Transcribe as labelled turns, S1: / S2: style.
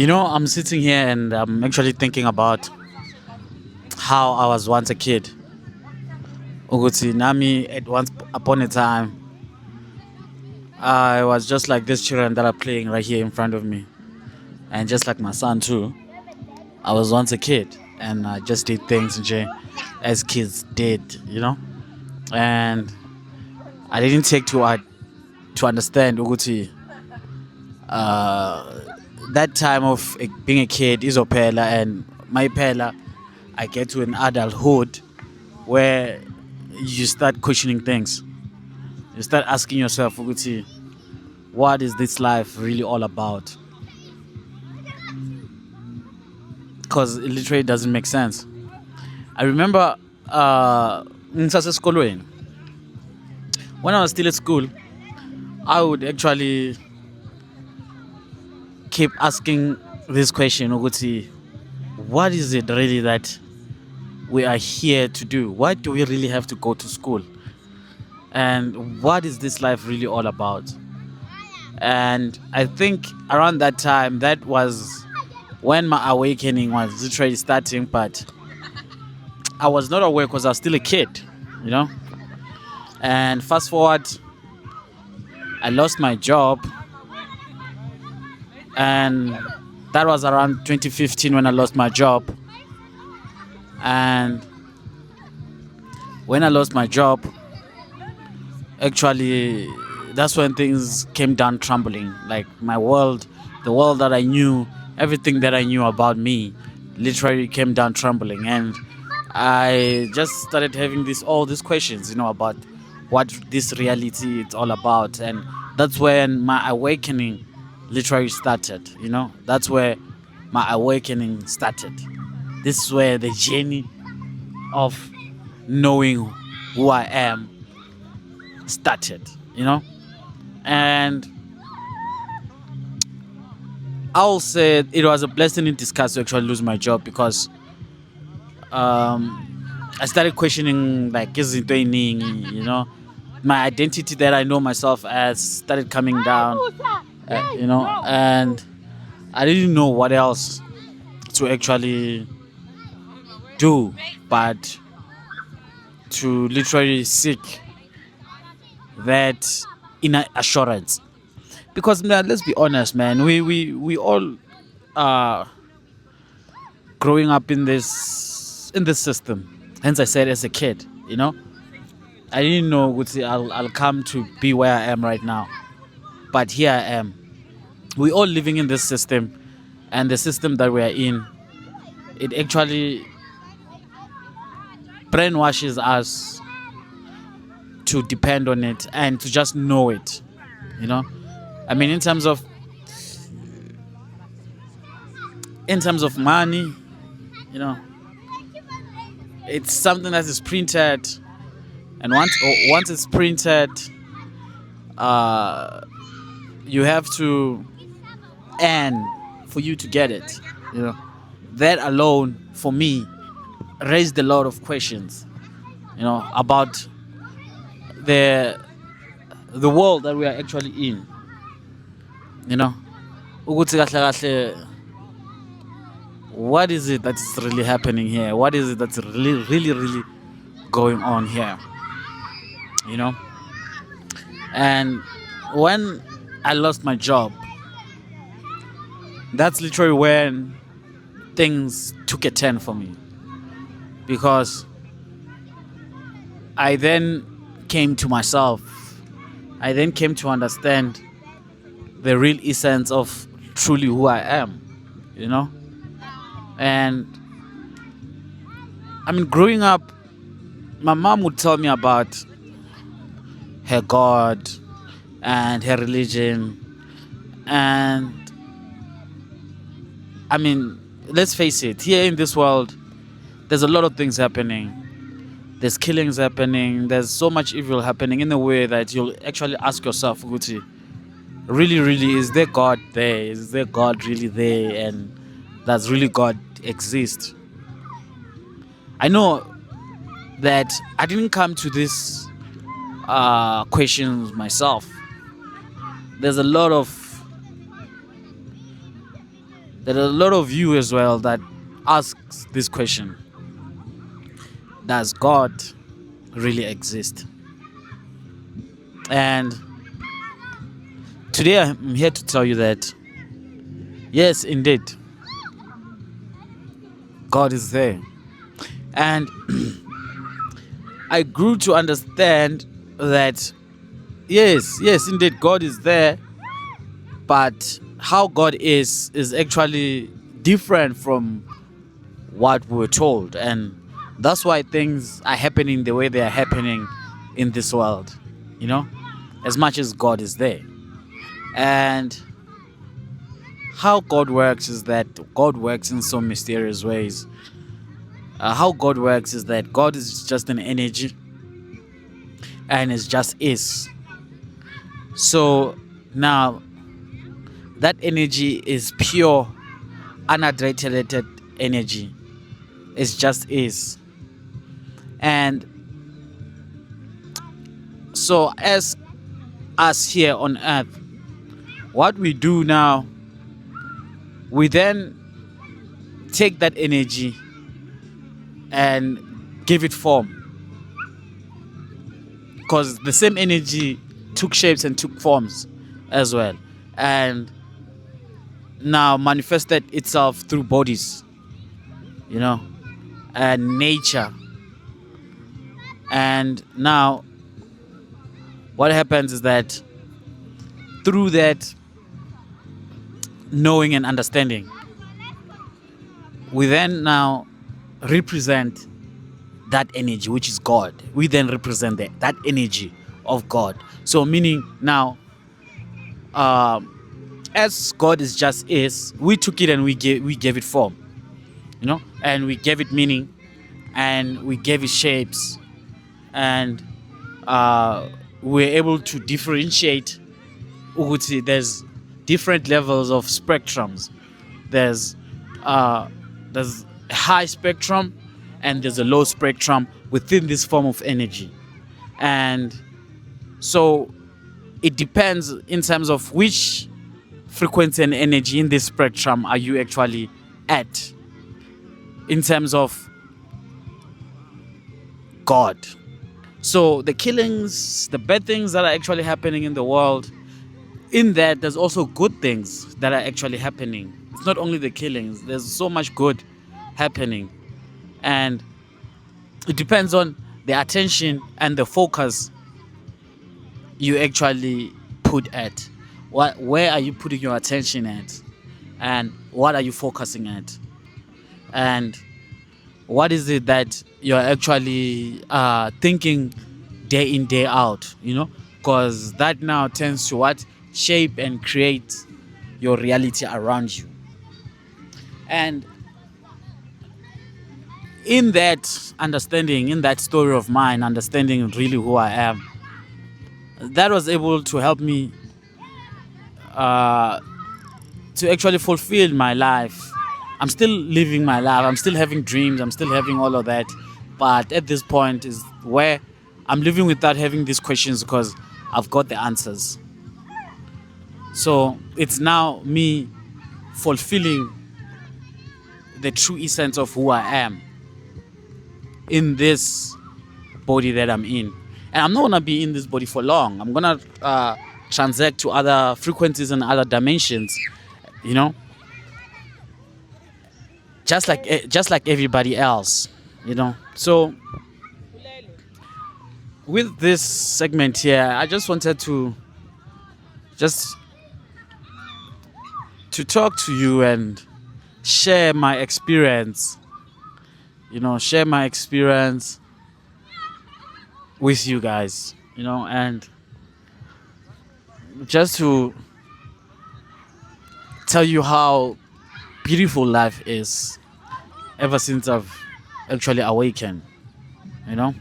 S1: I'm sitting here and I'm actually thinking about how I was once a kid. Uguti Nami, at once upon a time, I was just like these children that are playing right here in front of me. And just like my son, too, I was once a kid and I just did things as kids did. And I didn't take to understand Uguti. Uh, that time of being a kid is opela, and my pela, I get to an adulthood where you start questioning things. You start asking yourself, Uguti, what is this life really all about? Because it literally doesn't make sense. I remember in Saseskolweni, when I was still at school, I would actually keep asking this question, Uguti, what is it really that we are here to do? Why do we really have to go to school? And what is this life really all about? And I think around that time, that was when my awakening was literally starting, but I was not aware because I was still a kid, you know? And fast forward, I lost my job, and that was around 2015 when I lost my job. And when I lost my job, actually, that's when things came down trembling. Like my world, the world that I knew, everything that I knew about me, literally came down trembling. And I just started having all these questions, about what this reality is all about. And that's when my awakening literally started. That's where my awakening started. This is where the journey of knowing who I am started. And I'll say it was a blessing in disguise to actually lose my job, because I started questioning, like, is it doing, my identity that I know myself as started coming down, and I didn't know what else to actually do but to literally seek that inner assurance. Because, man, let's be honest, man, we all are growing up in this system. Hence I said, as a kid, I didn't know I'll come to be where I am right now, but here I am. We all living in this system, and the system that we are in, it actually brainwashes us to depend on it and to just know it. I mean, in terms of money, you know it's something that is printed, and once it's printed, uh you have to earn for you to get it. you know that alone, for me, raised a lot of questions, about the the world that we are actually in. you know Ukuthi kahle kahle, what is it that's really happening here? What is it that's really, really, really going on here? You know? And when I lost my job, that's literally when things took a turn for me. Because I then came to myself. I then came to understand the real essence of truly who I am. And I mean, growing up, my mom would tell me about her God and her religion. And I mean, let's face it, here in this world, there's a lot of things happening. There's killings happening. There's so much evil happening, in a way that you'll actually ask yourself, Guti, really, really, is there God there? Is there God really there? And does really God exist? I know that I didn't come to this questions myself. There's a lot of there are a lot of you as well that asks this question: does God really exist? And today I'm here to tell you that yes, indeed, God is there. And I grew to understand that yes, indeed, God is there, but how God is actually different from what we were told, and that's why things are happening the way they are happening in this world. You know, as much as God is there, and how God works is that God works in so mysterious ways. How God works is that God is just an energy, and it just is. So now that energy is pure, unadulterated energy. It just is. And so, as us here on earth, what we do now, we then take that energy and give it form. Because the same energy took shapes and took forms as well. And now manifested itself through bodies, you know, and nature. And now what happens is that through that knowing and understanding, we then now represent that energy, which is God. We then represent that energy of God. So meaning now, as God is just is, we took it and we gave it form, you know, and we gave it meaning, and we gave it shapes, and we're able to differentiate. Ukuthi there's different levels of spectrums. There's there's a high spectrum and there's a low spectrum within this form of energy. And so it depends in terms of which frequency and energy in this spectrum are you actually at in terms of God. So the killings, the bad things that are actually happening in the world, in that there's also good things that are actually happening. It's not only the killings, there's so much good happening. And it depends on the attention and the focus you actually put at. Where are you putting your attention at? And what are you focusing at? And what is it that you're actually thinking day in, day out, you know? Because that now tends to what? Shape and create your reality around you. And in that understanding, in that story of mine, understanding really who I am, that was able to help me to actually fulfill my life. I'm still living my life. I'm still having dreams. I'm still having all of that. But at this point is where I'm living without having these questions because I've got the answers. So it's now me fulfilling the true essence of who I am in this body that I'm in. And I'm not going to be in this body for long. I'm going to transact to other frequencies and other dimensions, you know, just like everybody else, you know. So with this segment here, I just wanted to talk to you and share my experience, you know, share my experience with you guys, you know, and just to tell you how beautiful life is ever since I've actually awakened, you know.